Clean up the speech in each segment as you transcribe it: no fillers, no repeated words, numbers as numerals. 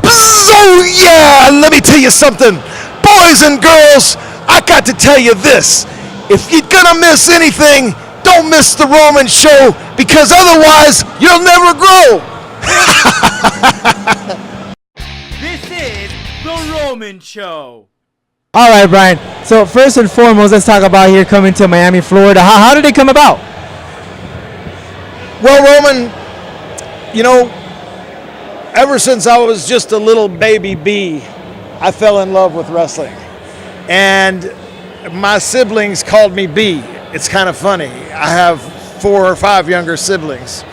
Oh yeah, let me tell you something. Boys and girls, I got to tell you this. If you're gonna miss anything, don't miss the Roman show, because otherwise you'll never grow. This is the Roman Show. All right, Brian. So first and foremost, let's talk about here coming to Miami, Florida. How did it come about? Well, Roman, you know, ever since I was just a little baby B, I fell in love with wrestling. And my siblings called me B. It's kind of funny. I have 4 or 5 younger siblings,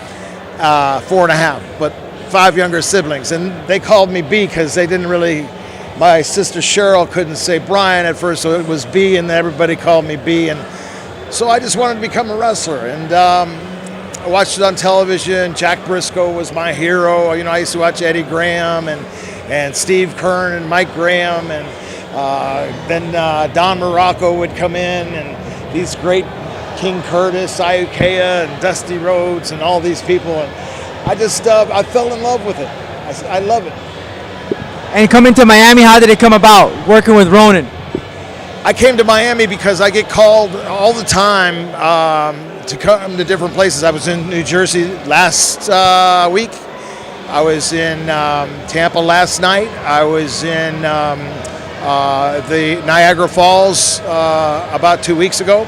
4.5, but 5 younger siblings. And they called me B because they didn't really, my sister Cheryl couldn't say Brian at first, so it was B, and everybody called me B. And so I just wanted to become a wrestler. And I watched it on television. Jack Briscoe was my hero. You know, I used to watch Eddie Graham and Steve Kern and Mike Graham, and then Don Morocco would come in, and these great King Curtis, Iukea, and Dusty Rhodes, and all these people. And I just I fell in love with it. I love it. And coming to Miami, how did it come about, working with Ronin? I came to Miami because I get called all the time to come to different places. I was in New Jersey last week. I was in Tampa last night. I was in the Niagara Falls about 2 weeks ago.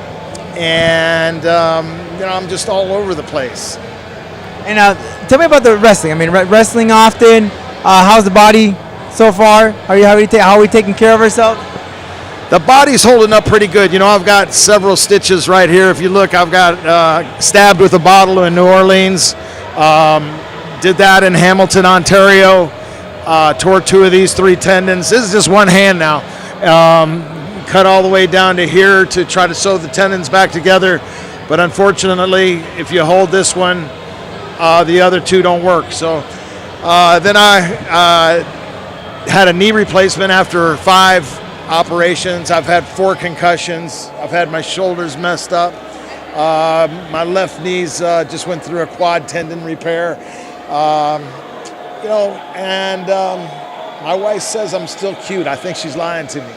And, you know, I'm just all over the place. And tell me about the wrestling. I mean, wrestling often. How's the body so far? How are we taking care of ourselves? The body's holding up pretty good. You know, I've got several stitches right here. If you look, I've got stabbed with a bottle in New Orleans. Did that in Hamilton, Ontario. Tore 2 of these 3 tendons. This is just one hand now. Cut all the way down to here to try to sew the tendons back together. But unfortunately, if you hold this one, the other 2 don't work. So then I had a knee replacement after 5 operations. I've had 4 concussions. I've had my shoulders messed up. My left knee's just went through a quad tendon repair. You know, and my wife says I'm still cute. I think she's lying to me.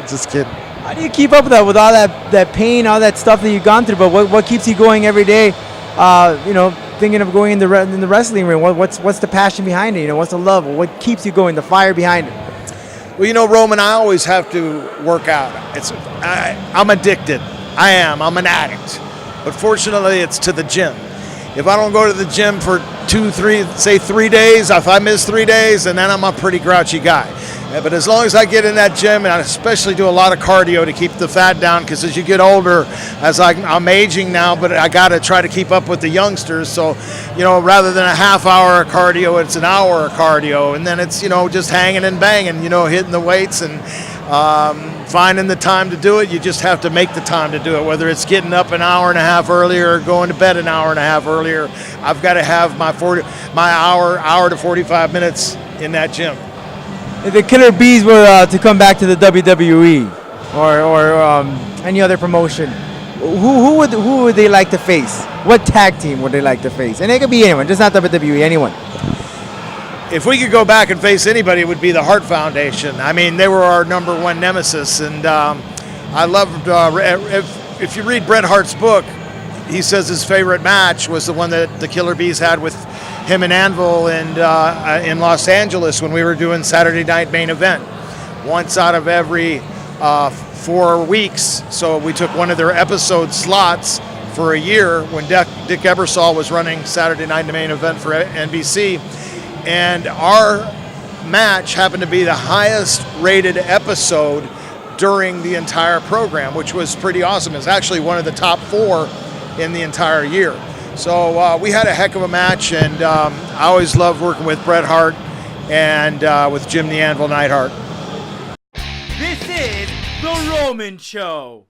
Just kidding. How do you keep up with that, with all that pain, all that stuff that you've gone through? But what keeps you going every day? You know, thinking of going in the wrestling ring. What's the passion behind it? You know, what's the love? What keeps you going? The fire behind it? Well, you know, Roman, I always have to work out. I'm addicted. I'm an addict. But fortunately, it's to the gym. If I don't go to the gym for 3 days, if I miss 3 days, and then I'm a pretty grouchy guy. But as long as I get in that gym, and I especially do a lot of cardio to keep the fat down, because as you get older, I'm aging now, but I got to try to keep up with the youngsters. So, you know, rather than a half hour of cardio, it's an hour of cardio. And then it's, you know, just hanging and banging, you know, hitting the weights and finding the time to do it. You just have to make the time to do it, whether it's getting up an hour and a half earlier or going to bed an hour and a half earlier. I've got to have my hour to 45 minutes in that gym. If the Killer Bees were to come back to the WWE or any other promotion, who would they like to face? What tag team would they like to face? And it could be anyone, just not WWE, anyone. If we could go back and face anybody, it would be the Hart Foundation. I mean, they were our number 1 nemesis, and I loved. If you read Bret Hart's book, he says his favorite match was the one that the Killer Bees had with him and Anvil and in Los Angeles when we were doing Saturday Night Main Event. Once out of every 4 weeks, so we took one of their episode slots for a year when Dick Ebersol was running Saturday Night Main Event for NBC. And our match happened to be the highest rated episode during the entire program, which was pretty awesome. It's actually one of the top 4 in the entire year. So we had a heck of a match, and I always loved working with Bret Hart and with Jim the Anvil Neidhart. This is The Roman Show.